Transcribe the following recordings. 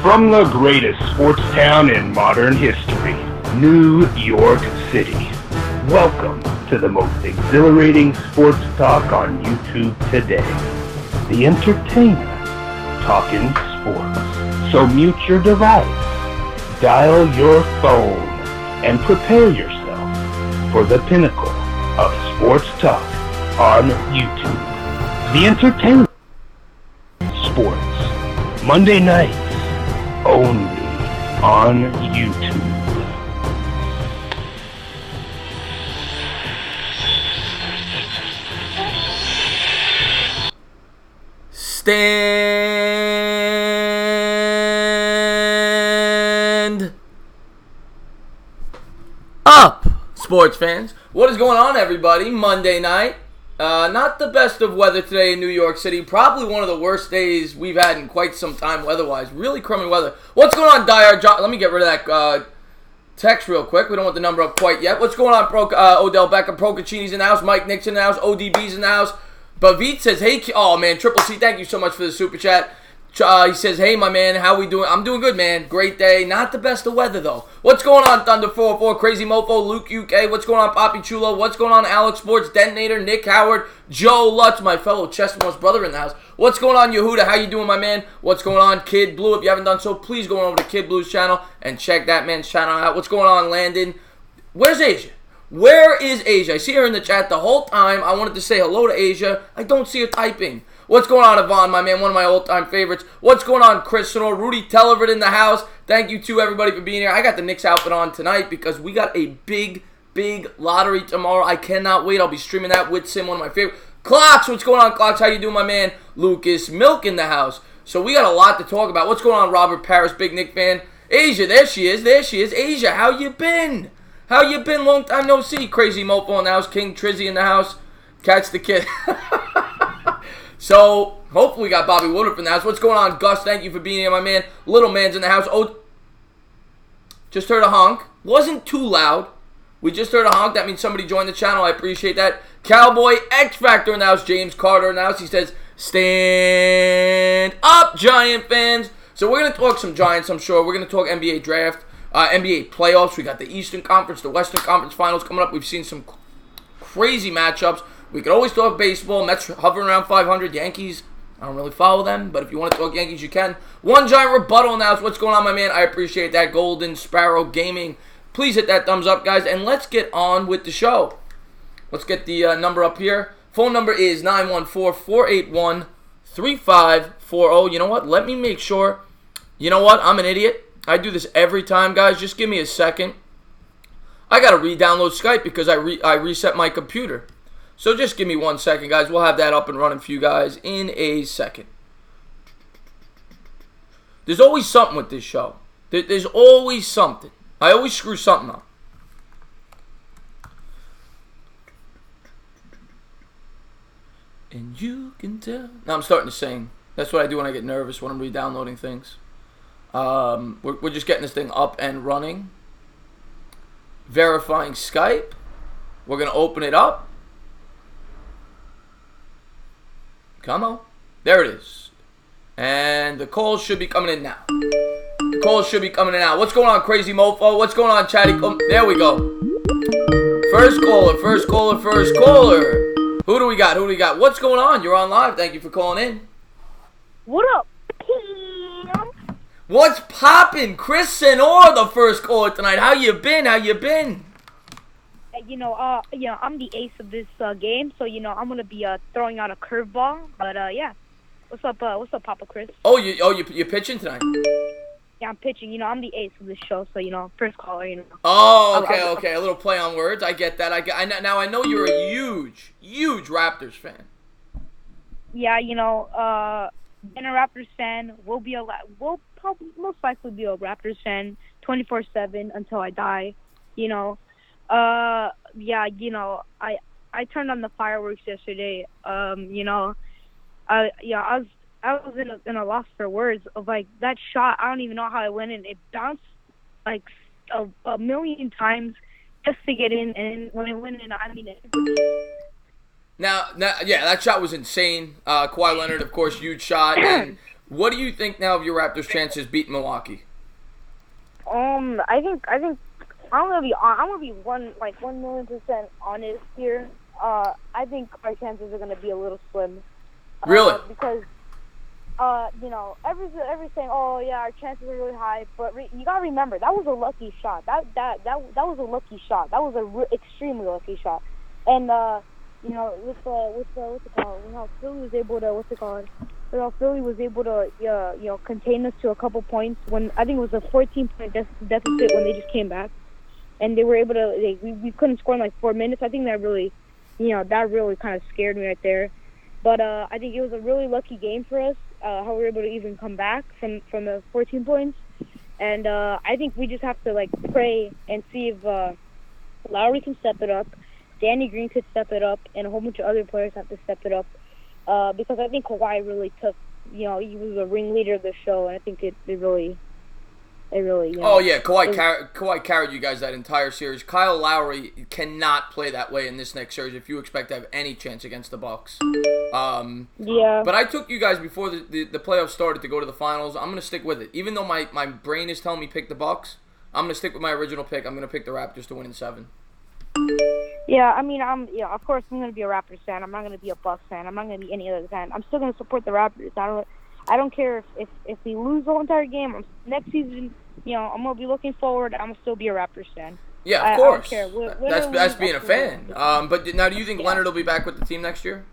From the greatest sports town in modern history, New York City. Welcome to the most exhilarating sports talk on YouTube today. The Entertainah, talking sports. So mute your device, dial your phone, and prepare yourself for the pinnacle of sports talk on YouTube. The Entertainah Sports. Monday nights, only on YouTube. Stand up, sports fans. What is going on, everybody? Monday night. Not the best of weather today in New York City. Probably one of the worst days we've had in quite some time weather-wise. Really crummy weather. What's going on, Dyer? Let me get rid of that text real quick. We don't want the number up quite yet. What's going on, Odell Beckham? Procaccini's in the house. Mike Nixon in the house. ODB's in the house. Bavit says, hey, oh, man, Triple C, thank you so much for the super chat. He says, hey, my man, how we doing? I'm doing good, man. Great day. Not the best of weather, though. What's going on, Thunder 404, Crazy Mofo, Luke UK? What's going on, Poppy Chulo? What's going on, Alex Sports, Detonator, Nick Howard, Joe Lutz, my fellow Chestnut's brother in the house? What's going on, Yehuda? How you doing, my man? What's going on, Kid Blue? If you haven't done so, please go on over to Kid Blue's channel and check that man's channel out. What's going on, Landon? Where's Asia? Where is Asia? I see her in the chat the whole time. I wanted to say hello to Asia. I don't see her typing. What's going on, Yvonne, my man? One of my all-time favorites. What's going on, Chris Sonor? Rudy Televert in the house. Thank you to everybody for being here. I got the Knicks outfit on tonight because we got a big lottery tomorrow. I cannot wait. I'll be streaming that with Sim, one of my favorite. Clocks, what's going on, Clocks? How you doing, my man? Lucas Milk in the house. So we got a lot to talk about. What's going on, Robert Paris, big Knick fan? Asia, there she is. Asia, how you been? How you been? Long time no see. Crazy Mofo in the house. King Trizzy in the house. Catch the kid. So, hopefully we got Bobby Woodard in the house. What's going on, Gus? Thank you for being here, my man. Little man's in the house. Oh, just heard a honk. Wasn't too loud. We just heard a honk. That means somebody joined the channel. I appreciate that. Cowboy X Factor in the house. James Carter in the house. He says, stand up, Giant fans. So we're going to talk some Giants, I'm sure. We're going to talk NBA draft. NBA playoffs. We got the Eastern Conference, the Western Conference Finals coming up. We've seen some crazy matchups. We could always talk baseball. Mets hovering around 500. Yankees, I don't really follow them, but if you want to talk Yankees, you can. One Giant rebuttal now. What's going on, my man? I appreciate that. Golden Sparrow Gaming. Please hit that thumbs up, guys, and let's get on with the show. Let's get the number up here. Phone number is 914-481-3540. You know what? Let me make sure. You know what? I'm an idiot. I do this every time, guys. Just give me a second. I got to re-download Skype because I reset my computer. So just give me 1 second, guys. We'll have that up and running for you guys in a second. There's always something with this show. There's always something. I always screw something up. And you can tell. Now I'm starting to sing. That's what I do when I get nervous, when I'm re-downloading things. We're just getting this thing up and running. Verifying Skype. We're going to open it up. Come on. There it is. And the calls should be coming in now. What's going on, Crazy Mofo? What's going on, Chatty? There we go. First caller. Who do we got? What's going on? You're on live. Thank you for calling in. What up, Cam? What's poppin'? Chris Senor, the first caller tonight. How you been? I'm the ace of this game, so I'm gonna be throwing out a curveball. But yeah, what's up, Papa Chris? Oh, you're pitching tonight? Yeah, I'm pitching. I'm the ace of this show, so first caller. Oh, okay. A little play on words. I get that. Now I know you're a huge Raptors fan. Yeah, been a Raptors fan. We'll probably most likely be a Raptors fan 24/7 until I die. I turned on the fireworks yesterday. I was in a loss for words of that shot. I don't even know how it went, and it bounced like a million times just to get in, and when it went in, Now, yeah, that shot was insane. Kawhi Leonard, of course, huge shot. And What do you think now of your Raptors' chances beating Milwaukee? I think I'm gonna be 1,000,000% honest here. I think our chances are gonna be a little slim. Really? Because everyone's saying, oh yeah, our chances are really high, but you gotta remember that was a lucky shot. That was a lucky shot. That was a extremely lucky shot. And with what's it called? How Philly was able to Philly was able to contain us to a couple points when I think it was a 14-point deficit when they just came back, and they were able to. We couldn't score in like 4 minutes. I think that really kind of scared me right there. But I think it was a really lucky game for us, how we were able to even come back from the 14 points. And I think we just have to pray and see if Lowry can step it up, Danny Green could step it up, and a whole bunch of other players have to step it up. Because I think Kawhi really took, he was a ringleader of the show, and I think it really. Oh yeah, Kawhi carried you guys that entire series. Kyle Lowry cannot play that way in this next series if you expect to have any chance against the Bucks. Yeah. But I took you guys before the playoffs started to go to the finals. I'm gonna stick with it, even though my brain is telling me pick the Bucks. I'm gonna stick with my original pick. I'm gonna pick the Raptors to win in 7. Yeah, I mean, of course I'm gonna be a Raptors fan. I'm not gonna be a Bucks fan. I'm not gonna be any other fan. I'm still gonna support the Raptors. I don't care if we lose the whole entire game. Next season, I'm gonna be looking forward. I'm gonna still be a Raptors fan. Yeah, of course. I don't care. That's being a fan. But now, do you think Leonard will be back with the team next year?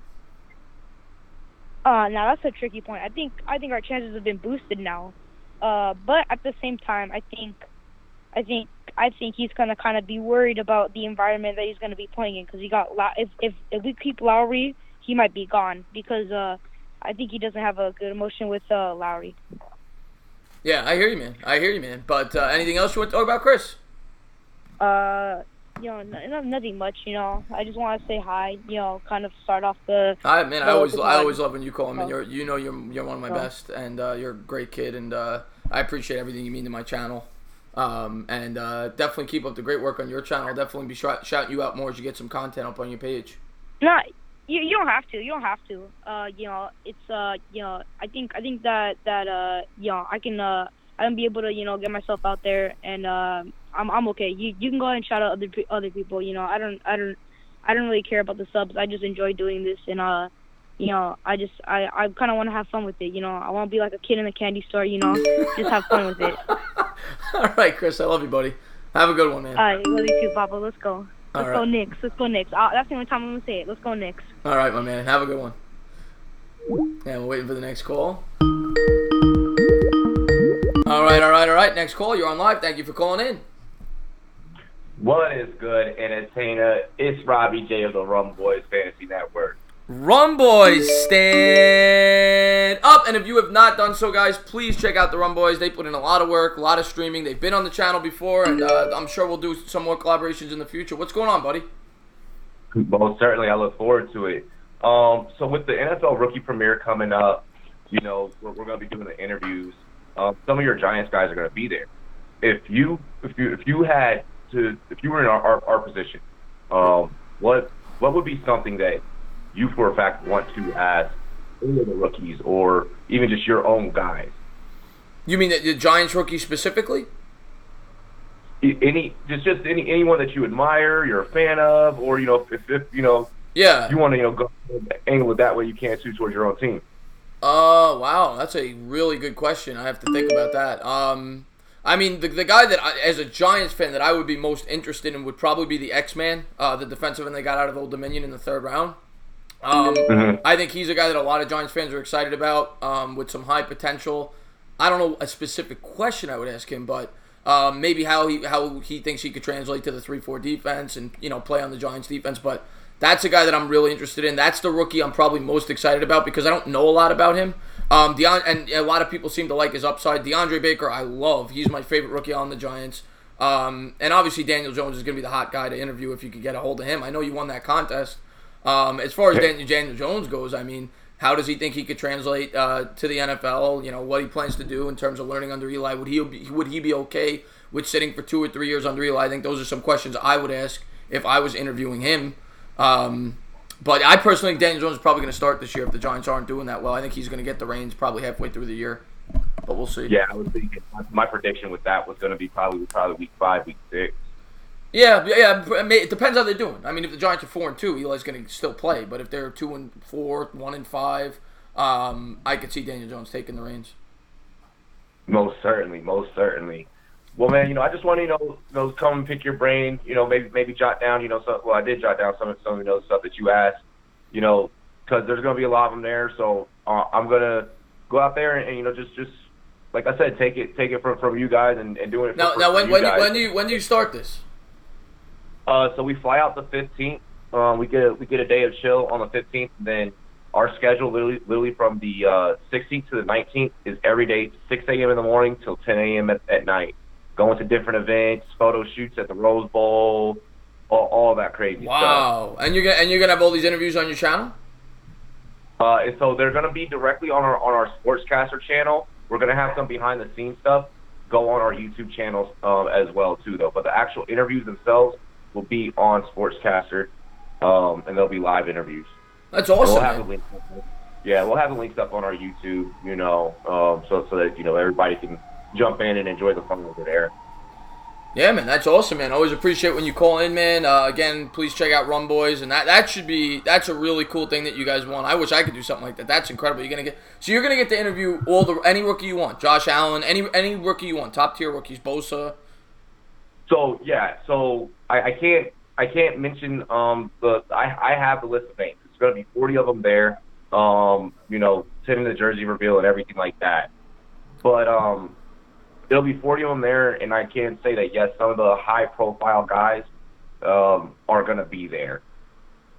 Now that's a tricky point. I think our chances have been boosted now. But at the same time, I think he's gonna kind of be worried about the environment that he's gonna be playing in because if we keep Lowry, he might be gone because I think he doesn't have a good emotion with Lowry. Yeah, I hear you, man. But anything else you want to talk about, Chris? Nothing much. I just want to say hi. Kind of start off the. I always love when you call him, and you're one of my best, and you're a great kid, and I appreciate everything you mean to my channel. And definitely keep up the great work on your channel. I'll definitely be shouting you out more as you get some content up on your page. No, you don't have to. It's I think that I can be able to get myself out there, and I'm okay. You can go ahead and shout out other people. I don't really care about the subs. I just enjoy doing this, and I kind of want to have fun with it. I want to be like a kid in a candy store. Just have fun with it. All right, Chris, I love you, buddy. Have a good one, man. All right, love you too, Papa. Let's go. Let's go Knicks. Let's go Knicks. That's the only time I'm going to say it. Let's go Knicks. All right, my man. Have a good one. Yeah, we're waiting for the next call. All right. Next call. You're on live. Thank you for calling in. What is good, Entertainah? It's Robbie J of the Rum Boys Fantasy Network. Rum Boys, stand up. And if you have not done so, guys, please check out the Rum Boys. They put in a lot of work, a lot of streaming. They've been on the channel before, and I'm sure we'll do some more collaborations in the future. What's going on, buddy? Most certainly. I look forward to it. So with the NFL rookie premiere coming up, we're going to be doing the interviews. Some of your Giants guys are going to be there. If you were in our position, what would be something that you for a fact want to ask any of the rookies or even just your own guys? You mean the Giants rookie specifically? Anyone that you admire, you're a fan of, or if you want to go angle it that way, you can too towards your own team. Wow, that's a really good question. I have to think about that. I mean, the guy that, as a Giants fan, that I would be most interested in would probably be the X-Man, the defensive end they got out of Old Dominion in the 3rd round. I think he's a guy that a lot of Giants fans are excited about, with some high potential. I don't know a specific question I would ask him, but maybe how he thinks he could translate to the 3-4 defense and play on the Giants defense. But that's a guy that I'm really interested in. That's the rookie I'm probably most excited about because I don't know a lot about him. And a lot of people seem to like his upside. DeAndre Baker, I love. He's my favorite rookie on the Giants. And obviously Daniel Jones is going to be the hot guy to interview if you could get a hold of him. I know you won that contest. As far as Daniel Jones goes, I mean, how does he think he could translate to the NFL? What he plans to do in terms of learning under Eli. Would he be okay with sitting for 2 or 3 years under Eli? I think those are some questions I would ask if I was interviewing him. But I personally think Daniel Jones is probably going to start this year if the Giants aren't doing that well. I think he's going to get the reins probably halfway through the year. But we'll see. Yeah, I was thinking my prediction with that was going to be probably week 5, week 6. Yeah. It depends how they're doing. I mean, if the Giants are 4-2, Eli's going to still play. But if they're 2-4, 1-5, I could see Daniel Jones taking the reins. Most certainly. Well, man, I just want to, come and pick your brain. Maybe jot down, I did jot down some of the stuff that you asked. Because there's going to be a lot of them there. So I'm going to go out there and just like I said, take it from you guys and doing it. Now, when do you start this? So we fly out the 15th. We get a day of chill on the 15th. And then our schedule literally from the 16th to the 19th is every day 6 a.m. in the morning till 10 a.m. at night. Going to different events, photo shoots at the Rose Bowl, all that crazy stuff. Wow! And you're gonna have all these interviews on your channel? And so they're gonna be directly on our Sportscaster channel. We're gonna have some behind the scenes stuff go on our YouTube channels as well too, though. But the actual interviews themselves will be on Sportscaster, and they'll be live interviews. That's awesome. We'll have we'll have the links up on our YouTube, so that everybody can jump in and enjoy the fun over there. Yeah, man, that's awesome, man. Always appreciate when you call in, man. Again, please check out Run Boys, and that's a really cool thing that you guys want. I wish I could do something like that. That's incredible. You're gonna get to interview any rookie you want, Josh Allen, any rookie you want, top tier rookies, Bosa. So yeah, I can't mention I have the list of names. It's gonna be 40 of them there. Sitting the jersey reveal and everything like that, but it'll be 40 of them there, and I can say that, yes, some of the high-profile guys are going to be there.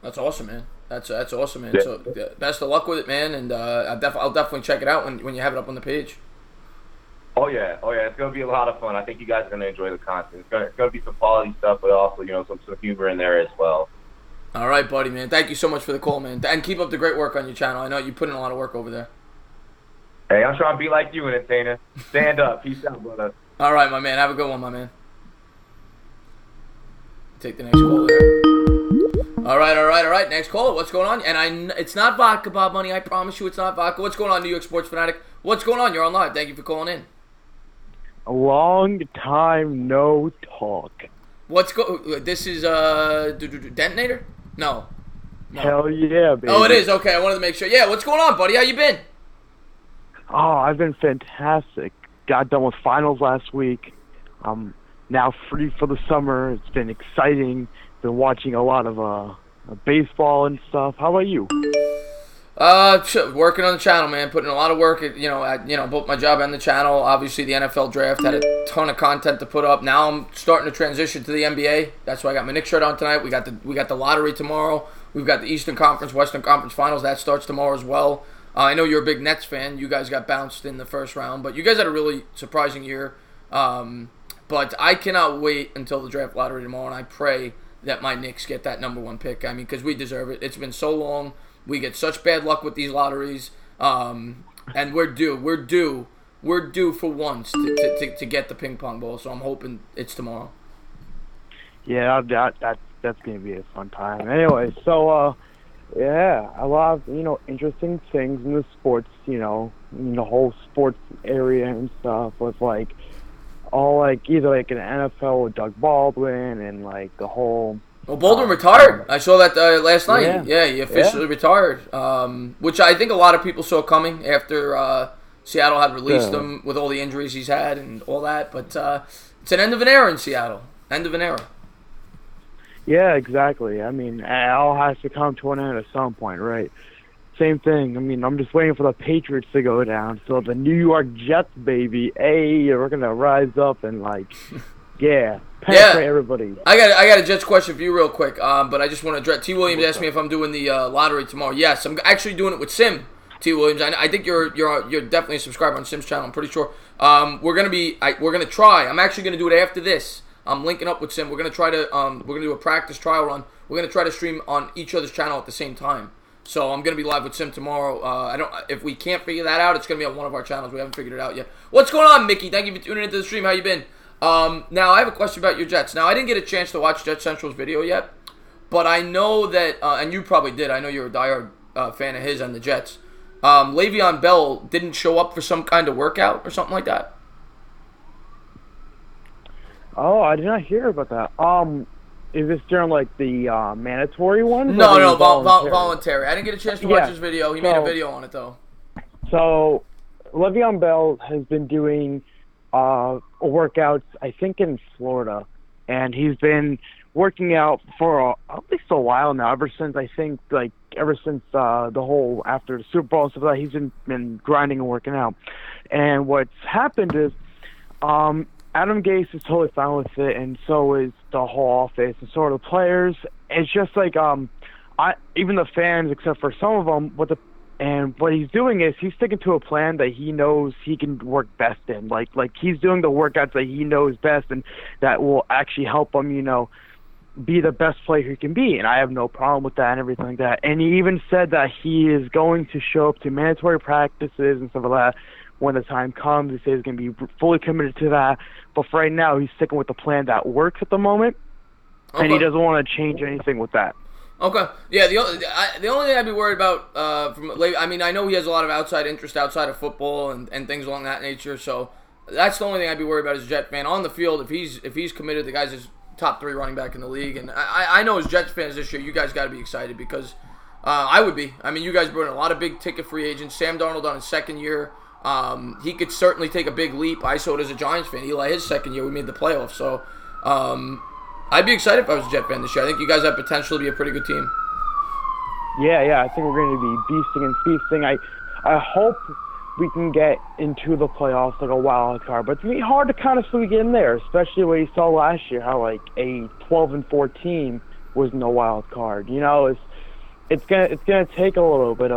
That's awesome, man. That's awesome, man. Yeah. So best of luck with it, man, and I'll definitely check it out when you have it up on the page. Oh, yeah. It's going to be a lot of fun. I think you guys are going to enjoy the content. It's going to be some quality stuff, but also, some humor in there as well. All right, buddy, man. Thank you so much for the call, man. And keep up the great work on your channel. I know you put in a lot of work over there. Hey, I'm trying to be like you, Entertainah. Stand up. Peace out, brother. All right, my man. Have a good one, my man. Take the next caller here. All right. Next caller. What's going on? And it's not vodka, Bob Money. I promise you it's not vodka. What's going on, New York Sports Fanatic? What's going on? You're on live. Thank you for calling in. A long time no talk. This is Detonator? No. Hell yeah, baby. Oh, it is? Okay, I wanted to make sure. Yeah, what's going on, buddy? How you been? Oh, I've been fantastic. Got done with finals last week. I'm now free for the summer. It's been exciting. Been watching a lot of baseball and stuff. How about you? Working on the channel, man. Putting a lot of work at both my job and the channel. Obviously, the NFL draft had a ton of content to put up. Now I'm starting to transition to the NBA. That's why I got my Knicks shirt on tonight. We got the lottery tomorrow. We've got the Eastern Conference, Western Conference Finals. That starts tomorrow as well. I know you're a big Nets fan. You guys got bounced in the first round, but you guys had a really surprising year. But I cannot wait until the draft lottery tomorrow, and I pray that my Knicks get that number 1 pick. I mean, because we deserve it. It's been so long. We get such bad luck with these lotteries, and we're due for once to get the ping pong ball. So I'm hoping it's tomorrow. Yeah, that's gonna be a fun time. Anyway, so yeah, a lot of interesting things in the sports, in the whole sports area and stuff with either an NFL with Doug Baldwin and the whole. Well, Baldwin retired. I saw that last night. Yeah, he officially retired, which I think a lot of people saw coming after Seattle had released him with all the injuries he's had and all that. But it's an end of an era in Seattle. End of an era. Yeah, exactly. I mean, it all has to come to an end at some point, right? Same thing. I mean, I'm just waiting for the Patriots to go down. So the New York Jets, baby, we're going to rise up and, penetrate everybody. I got a Jets question for you real quick, but I just want to address. T. Williams asked me if I'm doing the lottery tomorrow. Yes, I'm actually doing it with Sim. T. Williams, I think you're definitely a subscriber on Sim's channel. I'm pretty sure. We're gonna try. I'm actually gonna do it after this. I'm linking up with Sim. We're gonna try to we're gonna do a practice trial run. We're gonna try to stream on each other's channel at the same time. So I'm gonna be live with Sim tomorrow. If we can't figure that out, it's gonna be on one of our channels. We haven't figured it out yet. What's going on, Mickey? Thank you for tuning into the stream. How you been? Now I have a question about your Jets. Now I didn't get a chance to watch Jet Central's video yet, but I know that, and you probably did. I know you're a diehard fan of his and the Jets. Le'Veon Bell didn't show up for some kind of workout or something like that. Oh, I did not hear about that. Is this during like the mandatory one? No, voluntary. I didn't get a chance to watch his video. He made a video on it though. So, Le'Veon Bell has been doing workouts, I think, in Florida, and he's been working out for at least a while now. Ever since the whole after the Super Bowl and stuff like that, he's been grinding and working out. And what's happened is, Adam Gase is totally fine with it, and so is the whole office, and so are the players. It's just like even the fans, except for some of them, what he's doing is he's sticking to a plan that he knows he can work best in. Like he's doing the workouts that he knows best, and that will actually help him, be the best player he can be. And I have no problem with that and everything like that. And he even said that he is going to show up to mandatory practices and stuff like that when the time comes. He says he's going to be fully committed to that. But for right now, he's sticking with the plan that works at the moment, and he doesn't want to change anything with that. Okay. Yeah, the only thing I'd be worried about I know he has a lot of outside interest outside of football and things along that nature, so that's the only thing I'd be worried about as a Jet fan. On the field, if he's committed, the guy's his top 3 running back in the league, and I know as Jets fans this year, you guys got to be excited because I would be. I mean, you guys brought in a lot of big ticket free agents. Sam Darnold on his second year. He could certainly take a big leap. I saw it as a Giants fan. Eli, his second year, we made the playoffs. So I'd be excited if I was a Jet fan this year. I think you guys have potential to be a pretty good team. Yeah. I think we're going to be beasting and feasting. I hope we can get into the playoffs like a wild card, but it's going to be hard to kind of sneak in there, especially what you saw last year, how like a 12-4 team was no wild card. It's gonna take a little bit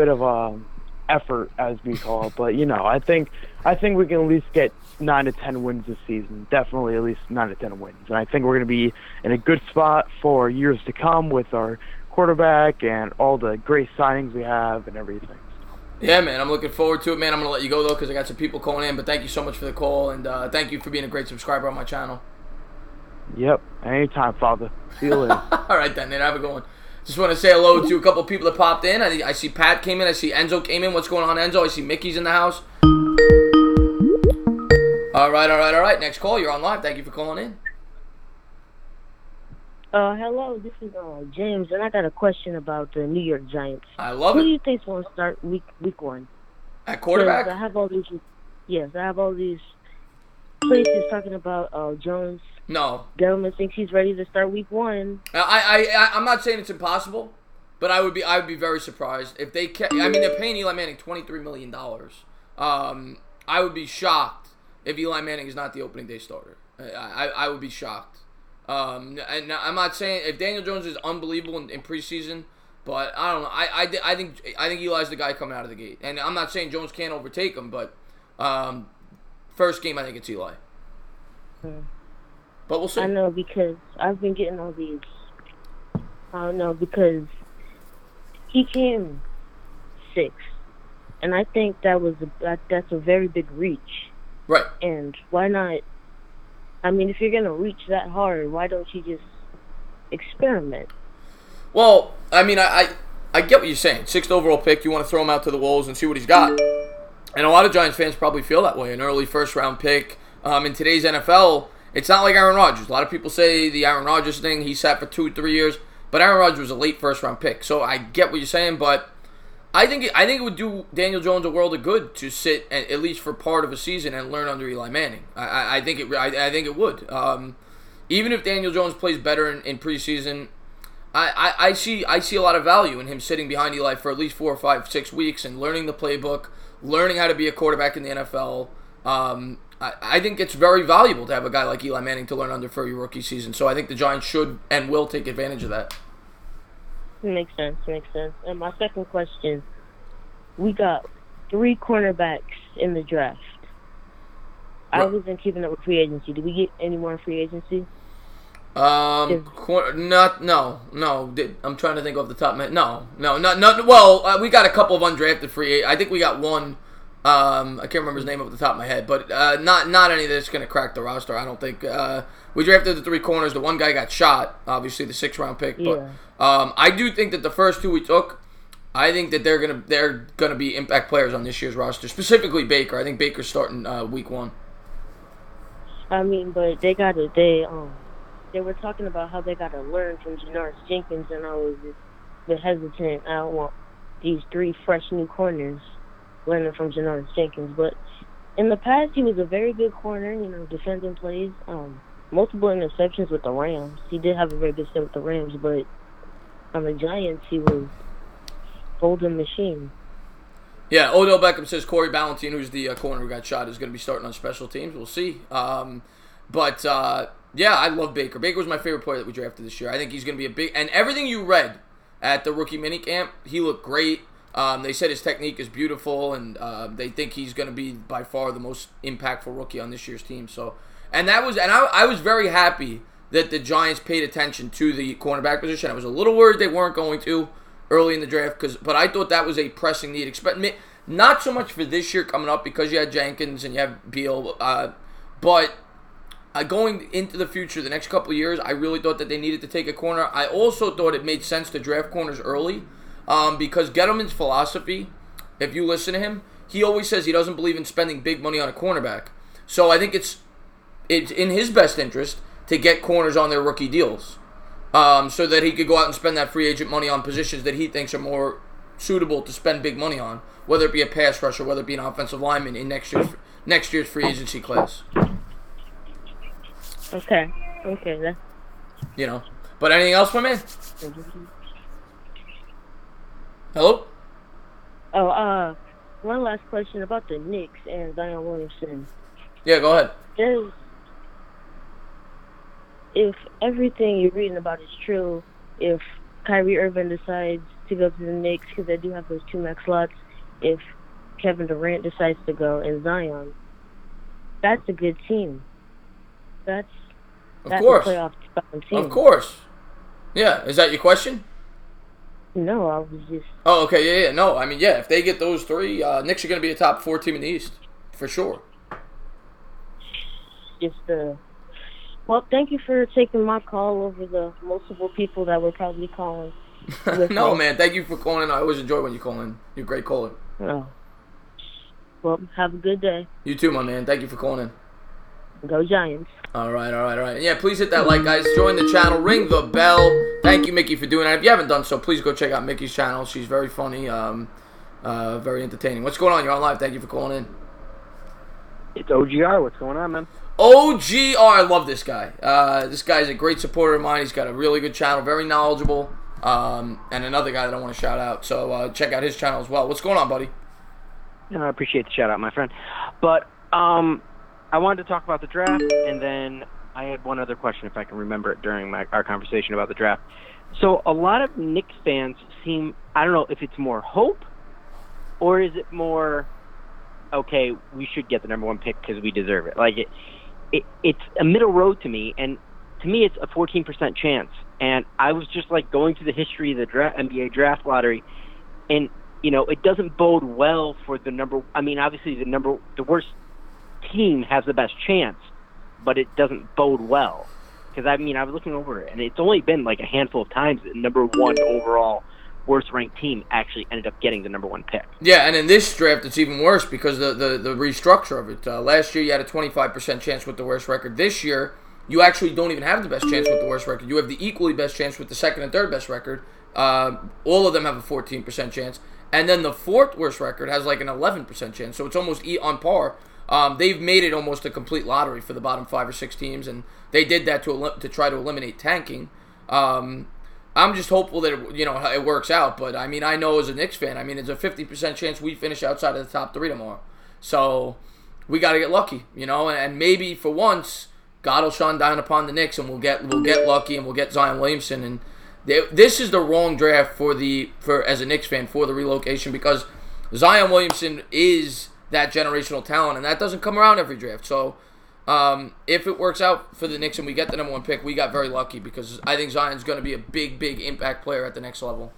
of effort, as we call it, but I think we can at least get 9 to 10 wins this season. Definitely at least 9 to 10 wins, and I think we're going to be in a good spot for years to come with our quarterback and all the great signings we have and everything. Yeah, man, I'm looking forward to it, man. I'm going to let you go, though, because I got some people calling in, but thank you so much for the call, and thank you for being a great subscriber on my channel. Yep, anytime, Father. See you later. All right, then, man, have a good one. Just want to say hello to a couple of people that popped in. I see Pat came in. I see Enzo came in. What's going on, Enzo? I see Mickey's in the house. All right. Next call. You're on live. Thank you for calling in. Hello. This is James, and I got a question about the New York Giants. I love it. Who do you think's going to start week 1? At quarterback? I have all these places talking about Jones. No. Government thinks he's ready to start week 1. I'm not saying it's impossible, but I would be very surprised if they kept. I mean, they're paying Eli Manning $23 million. I would be shocked if Eli Manning is not the opening day starter. I would be shocked. And I'm not saying if Daniel Jones is unbelievable in preseason, but I don't know. I think Eli's the guy coming out of the gate, and I'm not saying Jones can't overtake him, but first game I think it's Eli. But we'll see. I know because I've been getting all these. I don't know because he came 6th, and I think that's a very big reach. Right. And why not? I mean, if you're gonna reach that hard, why don't you just experiment? Well, I mean, I get what you're saying. 6th overall pick, you want to throw him out to the wolves and see what he's got. And a lot of Giants fans probably feel that way. An early first-round pick in today's NFL. It's not like Aaron Rodgers. A lot of people say the Aaron Rodgers thing, he sat for 2-3 years, but Aaron Rodgers was a late first-round pick. So I get what you're saying, but I think it would do Daniel Jones a world of good to sit at least for part of a season and learn under Eli Manning. I think it would. Even if Daniel Jones plays better in preseason, I see a lot of value in him sitting behind Eli for at least 4 or 5, 6 weeks and learning the playbook, learning how to be a quarterback in the NFL. I think it's very valuable to have a guy like Eli Manning to learn under for your rookie season. So I think the Giants should and will take advantage of that. Makes sense. And my second question, we got 3 cornerbacks in the draft. I wasn't keeping up with free agency. Did we get any more free agency? No. I'm trying to think off the top of my head. No. Well, we got a couple of undrafted free agents. I think we got one I can't remember his name off the top of my head, but not any that's going to crack the roster. I don't think. We drafted the 3 corners. The one guy got shot, obviously the 6th-round pick. Yeah. But I do think that the first 2 we took, I think that they're gonna be impact players on this year's roster. Specifically Baker. I think Baker's starting week 1. I mean, but they were talking about how they got to learn from Janoris Jenkins, and I was just a bit hesitant. I don't want these 3 fresh new corners learning from Janoris Jenkins. But in the past, he was a very good corner, defending plays. Multiple interceptions with the Rams. He did have a very good set with the Rams, but on the Giants, he was golden machine. Yeah, Odell Beckham says Corey Ballentine, who's the corner who got shot, is going to be starting on special teams. We'll see. Yeah, I love Baker. Baker was my favorite player that we drafted this year. I think he's going to be a big... And everything you read at the rookie minicamp, he looked great. They said his technique is beautiful, and they think he's going to be by far the most impactful rookie on this year's team. So, I was very happy that the Giants paid attention to the cornerback position. I was a little worried they weren't going to early in the draft, but I thought that was a pressing need. Not so much for this year coming up because you had Jenkins and you have Beal, but going into the future, the next couple of years, I really thought that they needed to take a corner. I also thought it made sense to draft corners early because Gettleman's philosophy, if you listen to him, he always says he doesn't believe in spending big money on a cornerback. So I think it's in his best interest to get corners on their rookie deals so that he could go out and spend that free agent money on positions that he thinks are more suitable to spend big money on, whether it be a pass rusher, whether it be an offensive lineman in next year's free agency class. Okay. That's... But anything else, my man? Hello? Oh, one last question about the Knicks and Zion Williamson. Yeah, go ahead. If everything you're reading about is true, if Kyrie Irving decides to go to the Knicks because they do have those 2 max slots, if Kevin Durant decides to go and Zion, that's a good team. That's of course. A playoff team. Of course. Yeah, is that your question? No, I was just... Oh, okay, yeah. No, I mean, yeah, if they get those 3, Knicks are going to be a top 4 team in the East, for sure. Well, thank you for taking my call over the multiple people that were probably calling. No, man, thank you for calling in. I always enjoy when you call in. You're a great caller. Oh. Well, have a good day. You too, my man. Thank you for calling in. Go Giants. All right. Yeah, please hit that like, guys. Join the channel. Ring the bell. Thank you, Mickey, for doing that. If you haven't done so, please go check out Mickey's channel. She's very funny, very entertaining. What's going on? You're on live. Thank you for calling in. It's OGR. What's going on, man? OGR. I love this guy. This guy's a great supporter of mine. He's got a really good channel, very knowledgeable, and another guy that I want to shout out. So check out his channel as well. What's going on, buddy? I appreciate the shout out, my friend. But I wanted to talk about the draft, and then I had one other question, if I can remember it, during our conversation about the draft. So a lot of Knicks fans seem, I don't know if it's more hope, or is it more, okay, we should get the number 1 pick because we deserve it. Like, it's a middle road to me, and to me it's a 14% chance. And I was just like going through the history of the NBA draft lottery, and it doesn't bode well for the number. I mean, obviously the worst team has the best chance, but it doesn't bode well. Because I was looking over it, and it's only been like a handful of times that number 1 overall worst ranked team actually ended up getting the number 1 pick. Yeah, and in this draft it's even worse because the restructure of it. Last year you had a 25% chance with the worst record. This year you actually don't even have the best chance with the worst record. You have the equally best chance with the second and third best record. All of them have a 14% chance, and then the 4th worst record has like an 11% chance. So it's almost on par. They've made it almost a complete lottery for the bottom 5 or 6 teams, and they did that to try to eliminate tanking. I'm just hopeful that it works out. But I know as a Knicks fan, it's a 50% chance we finish outside of the top 3 tomorrow. So we got to get lucky, and maybe for once God will shine down upon the Knicks, and we'll get lucky, and we'll get Zion Williamson. And this is the wrong draft for as a Knicks fan for the relocation, because Zion Williamson is that generational talent, and that doesn't come around every draft. So if it works out for the Knicks and we get the number 1 pick, we got very lucky, because I think Zion's going to be a big impact player at the next level.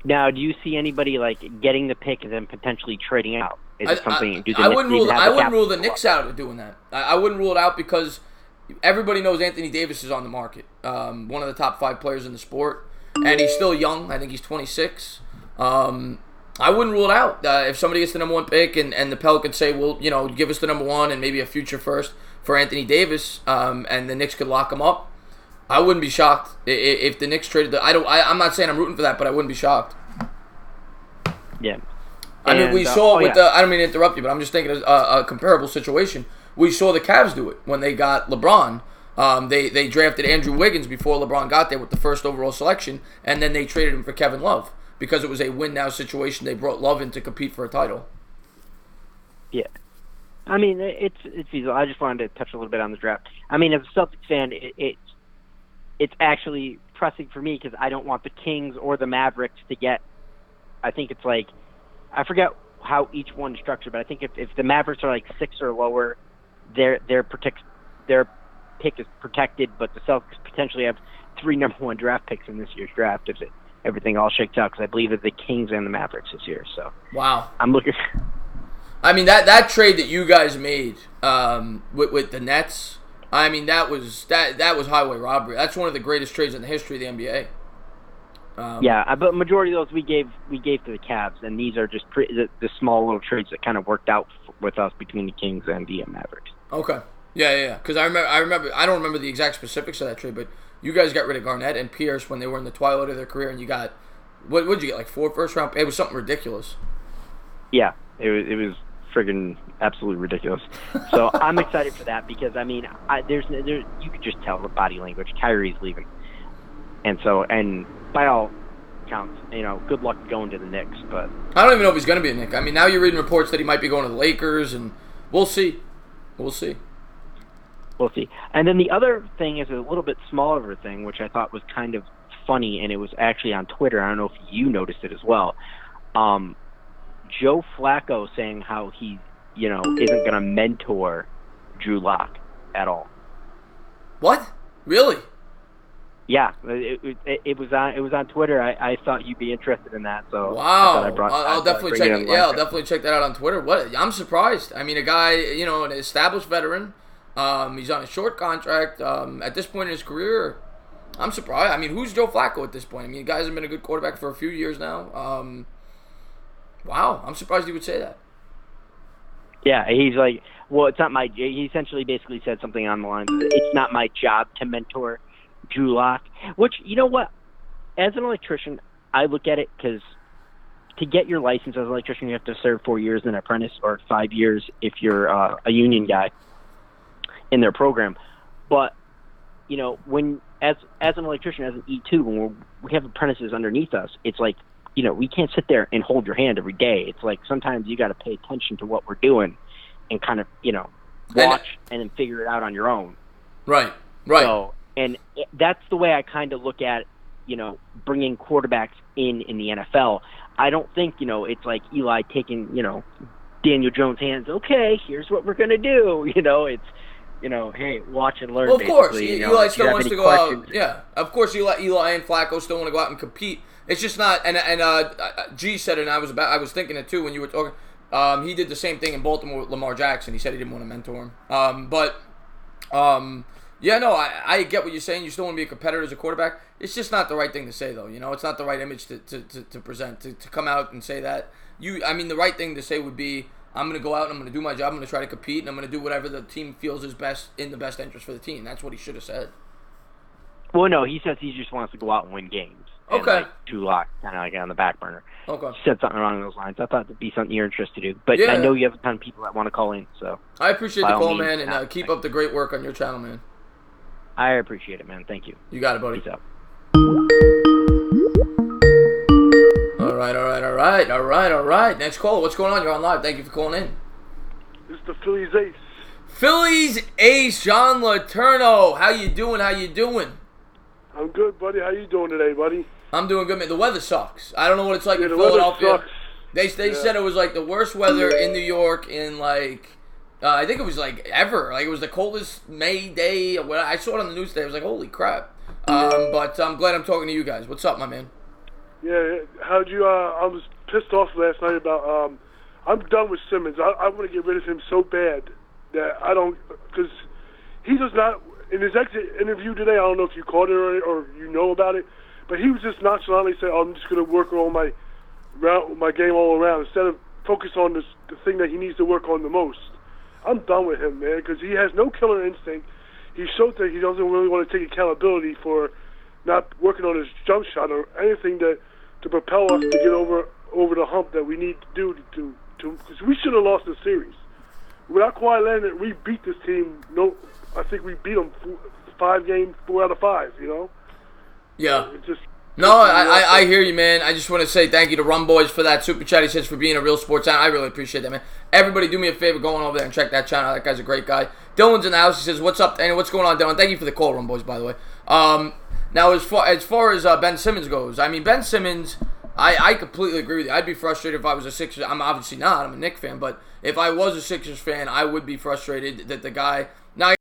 Now, do you see anybody like getting the pick and then potentially trading out? Is it something? I wouldn't rule the Knicks out of doing that. I wouldn't rule it out because everybody knows Anthony Davis is on the market. One of the top 5 players in the sport, and he's still young. I think he's 26. I wouldn't rule it out. If somebody gets the number 1 pick and the Pelicans say, well, give us the number 1 and maybe a future first for Anthony Davis, and the Knicks could lock him up, I wouldn't be shocked if the Knicks traded I'm not saying I'm rooting for that, but I wouldn't be shocked. Yeah. I mean, we saw with I don't mean to interrupt you, but I'm just thinking a comparable situation. We saw the Cavs do it when they got LeBron. They drafted Andrew Wiggins before LeBron got there with the first overall selection, and then they traded him for Kevin Love because it was a win-now situation. They brought Love in to compete for a title. Yeah. I mean, it's feasible. I just wanted to touch a little bit on the draft. I mean, as a Celtics fan, it's actually pressing for me because I don't want the Kings or the Mavericks to get. I think it's like, I forget how each one is structured, but I think if the Mavericks are like 6 or lower, their pick is protected, but the Celtics potentially have 3 number 1 draft picks in this year's draft if everything all shakes out, because I believe it's the Kings and the Mavericks this year. So wow, I'm looking. I mean that trade that you guys made with the Nets. I mean that was highway robbery. That's one of the greatest trades in the history of the NBA. Yeah, but majority of those we gave to the Cavs, and these are just the small little trades that kind of worked out with us between the Kings and the Mavericks. Okay. Yeah. Because I remember. I don't remember the exact specifics of that trade, but you guys got rid of Garnett and Pierce when they were in the twilight of their career, and you got what'd you get, like 4 first-round? It was something ridiculous. Yeah, it was friggin' absolutely ridiculous. So I'm excited for that because I mean, there's you could just tell the body language. Kyrie's leaving, and by all counts, good luck going to the Knicks. But I don't even know if he's going to be a Knick. I mean, now you're reading reports that he might be going to the Lakers, and we'll see. We'll see. And then the other thing is a little bit smaller of a thing, which I thought was kind of funny, and it was actually on Twitter. I don't know if you noticed it as well. Joe Flacco saying how he, isn't going to mentor Drew Lock at all. What? Really? Yeah, it was on Twitter. I thought you'd be interested in that, so wow. I'll definitely check it. Yeah, I'll definitely check that out on Twitter. I'm surprised. I mean, a guy, an established veteran. He's on a short contract. At this point in his career, I'm surprised. I mean, who's Joe Flacco at this point? I mean, the guy hasn't been a good quarterback for a few years now. Wow, I'm surprised he would say that. Yeah, he's like, well, it's not my. He essentially basically said something on the lines of, it's not my job to mentor Drew Lock, which, you know what, as an electrician, I look at it because to get your license as an electrician, you have to serve 4 years as an apprentice or 5 years if you're a union guy in their program. But, when as an electrician, as an E2, when we have apprentices underneath us, it's like, we can't sit there and hold your hand every day. It's like sometimes you got to pay attention to what we're doing and kind of, watch and then figure it out on your own. Right. So, and that's the way I kind of look at, bringing quarterbacks in the NFL. I don't think, it's like Eli taking, Daniel Jones' hands. Okay, here's what we're going to do. It's, hey, watch and learn. Well, of course, Eli still wants to go questions. out. Yeah, of course, Eli and Flacco still want to go out and compete. It's just not. And G said it. And I was thinking it too when you were talking. He did the same thing in Baltimore with Lamar Jackson. He said he didn't want to mentor him. Yeah, no, I get what you're saying. You still want to be a competitor as a quarterback. It's just not the right thing to say, though. It's not the right image to present, to come out and say that. The right thing to say would be, I'm going to go out and I'm going to do my job. I'm going to try to compete, and I'm going to do whatever the team feels is best in the best interest for the team. That's what he should have said. Well, no, he says he just wants to go out and win games. Okay. And Drew Lock kind of like on the back burner. Okay. He said something along those lines. I thought it'd be something you're interested in. But yeah. I know you have a ton of people that want to call in. So I appreciate the call, man, and keep up the great work on your channel, man. I appreciate it, man. Thank you. You got it, buddy. Peace out. All right. Next call. What's going on? You're on live. Thank you for calling in. This is the Phillies ace. Phillies ace, John Letourneau. How you doing? I'm good, buddy. How you doing today, buddy? I'm doing good, man. The weather sucks. I don't know what it's like in the Philadelphia. Weather sucks. They said it was like the worst weather in New York in like I think it was like ever. Like it was the coldest May day. I saw it on the news today. I was like, holy crap. But I'm glad I'm talking to you guys. What's up, my man? Yeah, how'd you? I was pissed off last night about. I'm done with Simmons. I want to get rid of him so bad that I don't, because he does not. In his exit interview today, I don't know if you caught it or you know about it, but he was just nonchalantly saying, "Oh, I'm just going to work on my game all around," instead of focus on the thing that he needs to work on the most. I'm done with him, man, because he has no killer instinct. He showed that he doesn't really want to take accountability for not working on his jump shot or anything to propel us to get over the hump that we need to do because we should have lost the series. Without Kawhi Leonard, we beat this team. No, I think we beat them 5 games, 4 out of 5. You know. Yeah. It's just. No, I hear you, man. I just want to say thank you to Rum Boys for that super chat. He says for being a real sports fan. I really appreciate that, man. Everybody do me a favor, go on over there and check that channel. That guy's a great guy. Dylan's in the house. He says, what's up, and what's going on, Dylan? Thank you for the call, Rum Boys, by the way. Now, as far as Ben Simmons goes, I mean, Ben Simmons, I completely agree with you. I'd be frustrated if I was a Sixers. I'm obviously not. I'm a Knicks fan. But if I was a Sixers fan, I would be frustrated that the guy... Now,